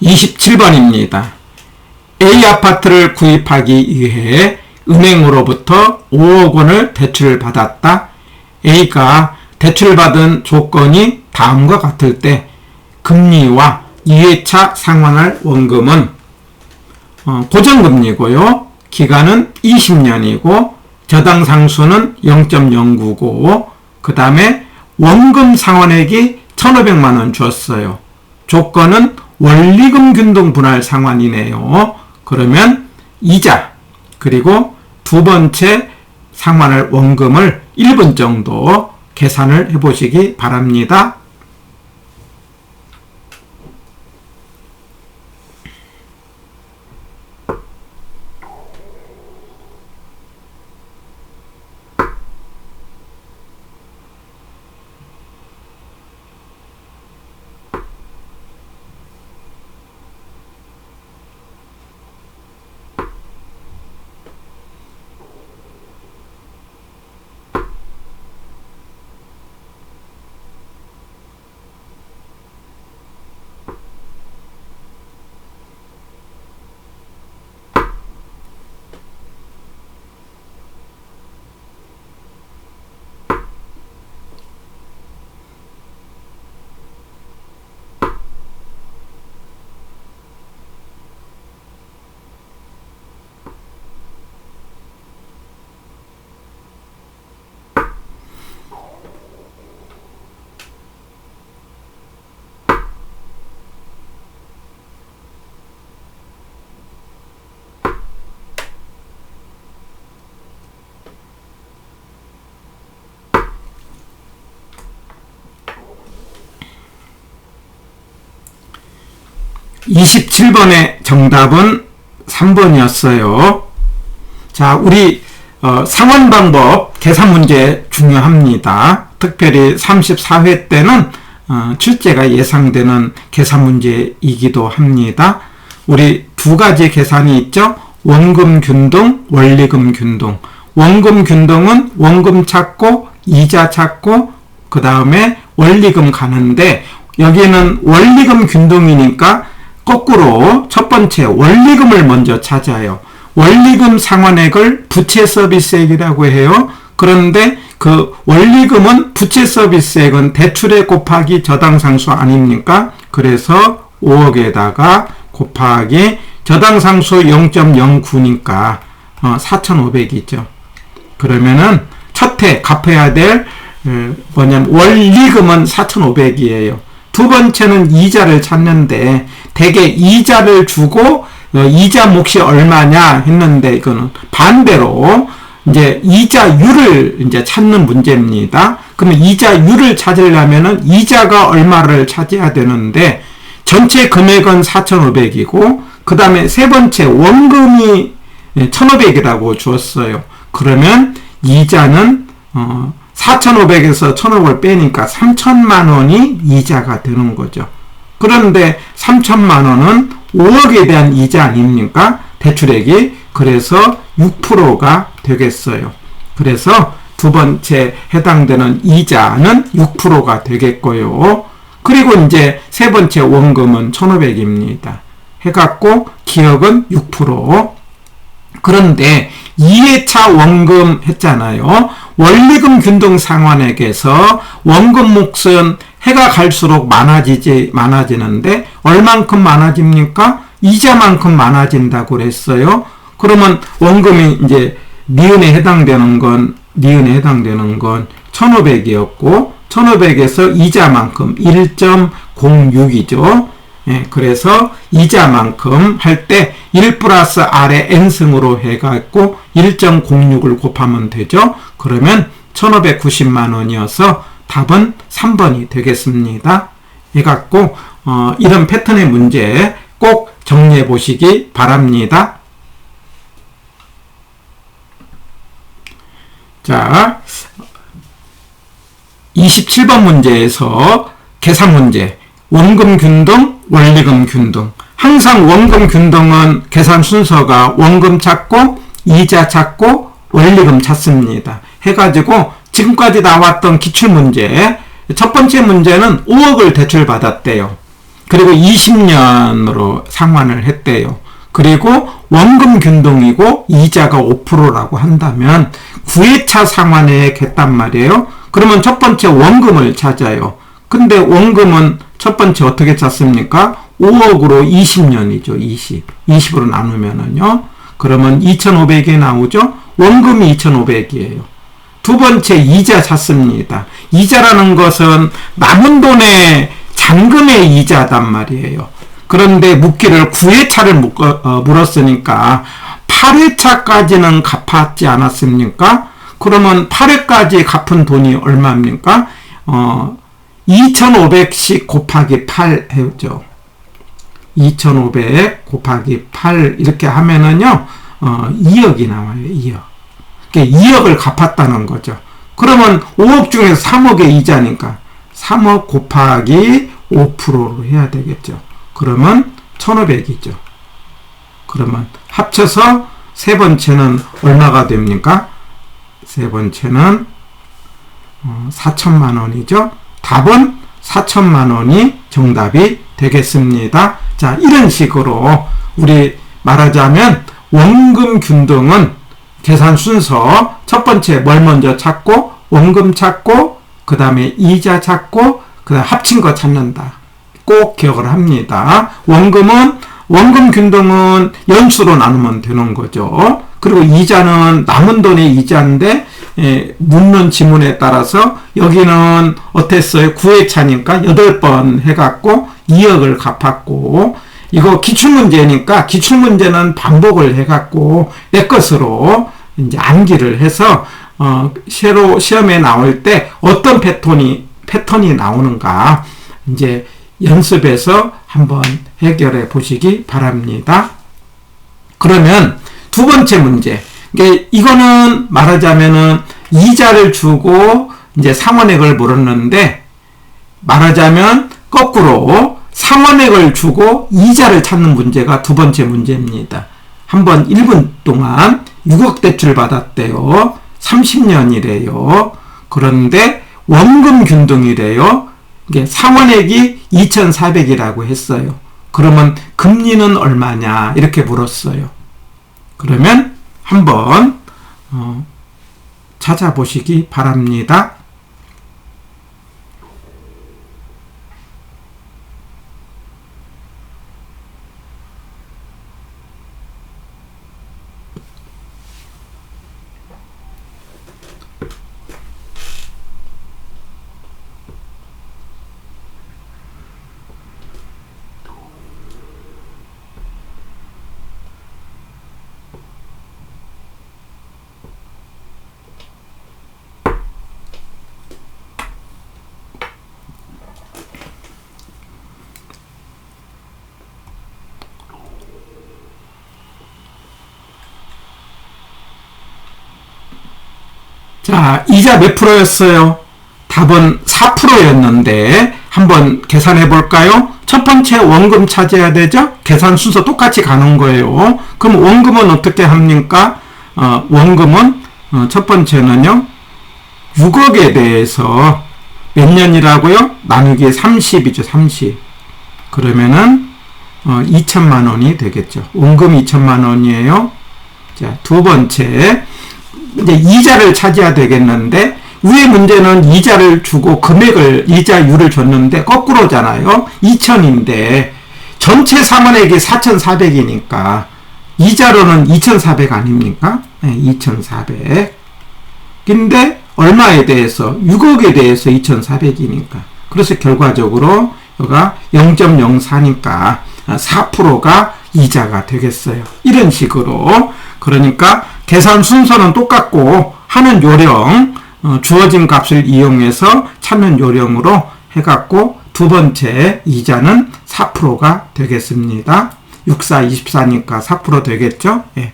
27번입니다. A 아파트를 구입하기 위해 은행으로부터 5억 원을 대출을 받았다. A가 대출받은 조건이 다음과 같을 때 금리와 2회차 상환할 원금은 고정금리고요. 기간은 20년이고 저당 상수는 0.09고 그 다음에 원금 상환액이 1,500만 원 주었어요. 조건은 원리금 균등 분할 상환이네요. 그러면 이자 그리고 두 번째 상환할 원금을 1분 정도 계산을 해보시기 바랍니다. (27번의) 정답은 3번이었어요. 자, 우리 상환 방법 계산 문제 중요합니다. 특별히 34회 때는 출제가 예상되는 계산 문제이기도 합니다. 우리 두 가지 계산이 있죠. 원금 균등, 원리금 균등. 원금 균등은 원금 찾고 이자 찾고 그 다음에 원리금 가는데 여기는 원리금 균등이니까 거꾸로 첫 번째 원리금을 먼저 찾아요. 원리금 상환액을 부채 서비스액이라고 해요. 그런데 그 원리금은 부채 서비스액은 대출액 곱하기 저당상수 아닙니까? 그래서 5억에다가 곱하기 저당상수 0.09니까 4,500이죠. 그러면은 첫해 갚아야 될 뭐냐면 원리금은 4,500이에요. 두 번째는 이자를 찾는데 대개 이자를 주고 이자 몫이 얼마냐 했는데 이거는 반대로 이제 이자율을 이제 찾는 문제입니다. 그러면 이자율을 찾으려면은 이자가 얼마를 찾아야 되는데 전체 금액은 4,500이고 그 다음에 세 번째 원금이 1,500이라고 주었어요. 그러면 이자는 4,500에서 1,500을 빼니까 3,000만 원이 이자가 되는 거죠. 그런데 3,000만 원은 5억에 대한 이자 아닙니까? 대출액이. 그래서 6%가 되겠어요. 그래서 두 번째 해당되는 이자는 6%가 되겠고요. 그리고 이제 세 번째 원금은 1,500입니다. 해갖고 기억은 6%. 그런데 2회차 원금 했잖아요. 원리금 균등 상환액에서 원금 몫은 해가 갈수록 많아지는데 얼만큼 많아집니까? 이자만큼 많아진다고 그랬어요. 그러면 원금이 이제 니은에 해당되는 건 1,500이었고 1,500에서 이자만큼 1.06이죠. 예, 그래서 이자만큼 할 때 1 플러스 R의 N승으로 해갖고 1.06을 곱하면 되죠. 그러면 1,590만 원이어서 답은 3번이 되겠습니다. 해갖고 이런 패턴의 문제 꼭 정리해 보시기 바랍니다. 자, 27번 문제에서 계산 문제 원금 균등, 원리금 균등. 항상 원금 균등은 계산 순서가 원금 찾고 이자 찾고 원리금 찾습니다. 해가지고 지금까지 나왔던 기출문제 첫 번째 문제는 5억을 대출받았대요. 그리고 20년으로 상환을 했대요. 그리고 원금 균등이고 이자가 5%라고 한다면 9회차 상환에 했단 말이에요. 그러면 첫 번째 원금을 찾아요. 근데 원금은 첫 번째 어떻게 찾습니까? 5억으로 20년이죠. 20으로 나누면은요. 그러면 2,500이 나오죠. 원금이 2,500이에요. 두 번째 이자 찾습니다. 이자라는 것은 남은 돈의 잔금의 이자단 말이에요. 그런데 묻기를 9회차를 물었으니까 8회차까지는 갚았지 않았습니까? 그러면 8회까지 갚은 돈이 얼마입니까? 2,500씩 곱하기 8 해죠. 2,500 곱하기 8 이렇게 하면은요 2억이 나와요. 2억. 그러니까 2억을 갚았다는 거죠. 그러면 5억 중에서 3억의 이자니까 3억 곱하기 5%로 해야 되겠죠. 그러면 1,500이죠. 그러면 합쳐서 세 번째는 얼마가 됩니까? 세 번째는 4천만 원이죠. 답은 4천만 원이 정답이 되겠습니다. 자, 이런 식으로 우리 말하자면 원금 균등은 계산 순서 첫 번째 뭘 먼저 찾고 원금 찾고 그 다음에 이자 찾고 그 다음에 합친 거 찾는다. 꼭 기억을 합니다. 원금 균등은 연수로 나누면 되는 거죠. 그리고 이자는 남은 돈의 이자인데 묻는 지문에 따라서 여기는 어땠어요? 9회차니까 8번 해갖고 2억을 갚았고 이거 기출문제니까 기출문제는 반복을 해갖고 내 것으로 이제 암기를 해서 새로 시험에 나올 때 어떤 패턴이 나오는가 이제 연습해서 한번 해결해 보시기 바랍니다. 그러면 두 번째 문제. 이거는 말하자면은 이자를 주고 이제 상환액을 물었는데 말하자면 거꾸로 상환액을 주고 이자를 찾는 문제가 두 번째 문제입니다. 한번 1분 동안 6억 대출 받았대요. 30년이래요. 그런데 원금 균등이래요. 이게 상환액이 2,400이라고 했어요. 그러면 금리는 얼마냐 이렇게 물었어요. 그러면 한번 찾아보시기 바랍니다. 자, 이자 몇 프로였어요? 답은 4%였는데 한번 계산해 볼까요? 첫 번째 원금 찾아야 되죠? 계산 순서 똑같이 가는 거예요. 그럼 원금은 어떻게 합니까? 원금은 첫 번째는요. 6억에 대해서 몇 년이라고요? 나누기 30이죠. 30. 그러면은 2천만 원이 되겠죠. 원금 2천만 원이에요. 자, 두 번째 이제 이자를 찾아야 되겠는데 위에 문제는 이자를 주고 이자율을 줬는데 거꾸로잖아요. 2천인데 전체 상환액이 4,400이니까 이자로는 2,400 아닙니까? 네, 2,400. 근데 얼마에 대해서 6억에 대해서 2,400이니까 그래서 결과적으로 여기가 0.04니까 4%가 이자가 되겠어요. 이런 식으로 그러니까 계산 순서는 똑같고 하는 요령 주어진 값을 이용해서 찾는 요령으로 해갖고 두 번째 이자는 4%가 되겠습니다. 64, 24니까 4% 되겠죠? 예.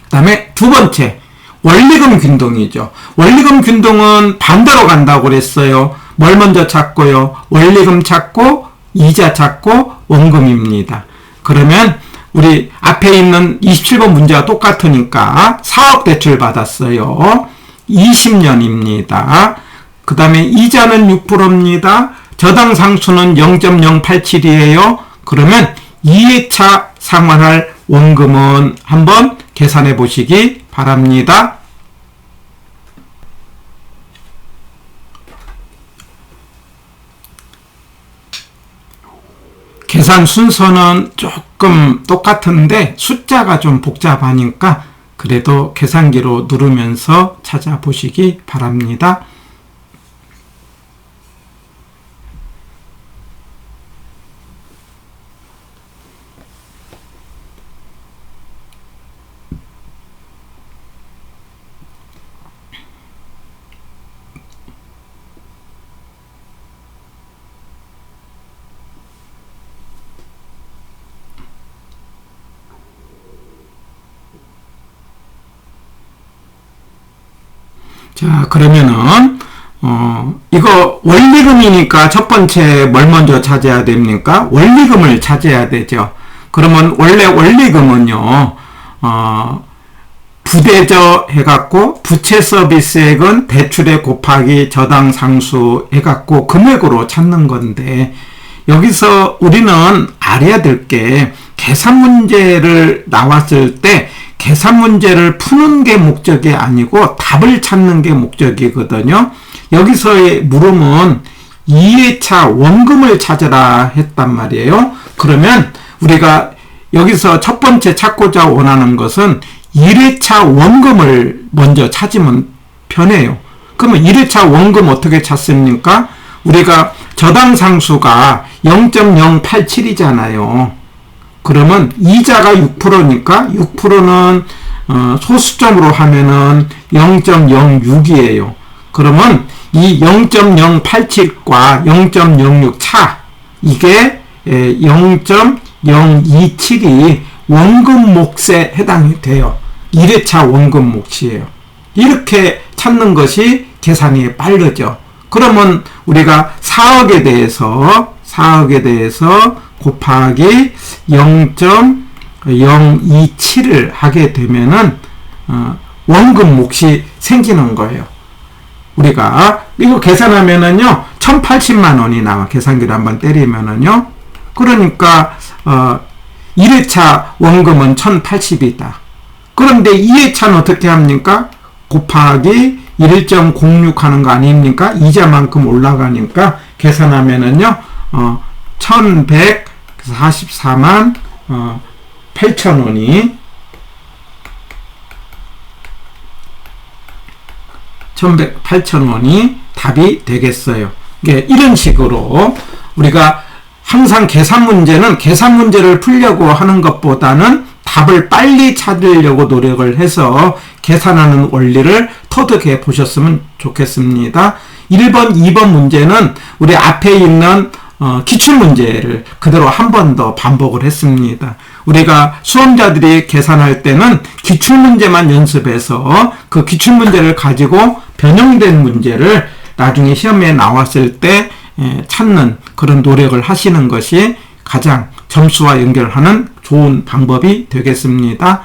그 다음에 두 번째 원리금 균등이죠. 원리금 균등은 반대로 간다고 그랬어요. 뭘 먼저 찾고요? 원리금 찾고 이자 찾고 원금입니다. 그러면 우리 앞에 있는 27번 문제와 똑같으니까 4억 대출 받았어요. 20년입니다. 그 다음에 이자는 6%입니다. 저당 상수는 0.087이에요. 그러면 2회차 상환할 원금은 한번 계산해 보시기 바랍니다. 계산 순서는 조금 똑같은데 숫자가 좀 복잡하니까 그래도 계산기로 누르면서 찾아보시기 바랍니다. 자, 그러면은 이거 원리금이니까 첫 번째 뭘 먼저 찾아야 됩니까? 원리금을 찾아야 되죠. 그러면 원래 원리금은요, 부대저 해갖고 부채 서비스액은 대출액 곱하기 저당 상수 해갖고 금액으로 찾는 건데, 여기서 우리는 알아야 될 게 계산 문제를 나왔을 때 계산 문제를 푸는 게 목적이 아니고 답을 찾는 게 목적이거든요. 여기서의 물음은 2회차 원금을 찾으라 했단 말이에요. 그러면 우리가 여기서 첫 번째 찾고자 원하는 것은 1회차 원금을 먼저 찾으면 편해요. 그러면 1회차 원금 어떻게 찾습니까? 우리가 저당 상수가 0.087이잖아요. 그러면 이자가 6%니까 6%는 소수점으로 하면은 0.06이에요. 그러면 이 0.087과 0.06 차, 이게 0.027이 원금 몫에 해당이 돼요. 1회차 원금 몫이에요. 이렇게 찾는 것이 계산이 빠르죠. 그러면 우리가 4억에 대해서 곱하기 0.027을 하게 되면은 원금 몫이 생기는 거예요. 우리가 이거 계산하면은요 1080만 원이 나와. 계산기를 한번 때리면은요. 그러니까 1회차 원금은 1080이다. 그런데 2회차는 어떻게 합니까? 곱하기 1.06 하는 거 아닙니까? 이자만큼 올라가니까 계산하면은요 1144만 8천원이 8천원이 답이 되겠어요. 이런 식으로 우리가 항상 계산 문제를 풀려고 하는 것보다는 답을 빨리 찾으려고 노력을 해서 계산하는 원리를 터득해 보셨으면 좋겠습니다. 1번, 2번 문제는 우리 앞에 있는 기출문제를 그대로 한 번 더 반복을 했습니다. 우리가 수험자들이 계산할 때는 기출문제만 연습해서 그 기출문제를 가지고 변형된 문제를 나중에 시험에 나왔을 때 찾는 그런 노력을 하시는 것이 가장 점수와 연결하는 좋은 방법이 되겠습니다.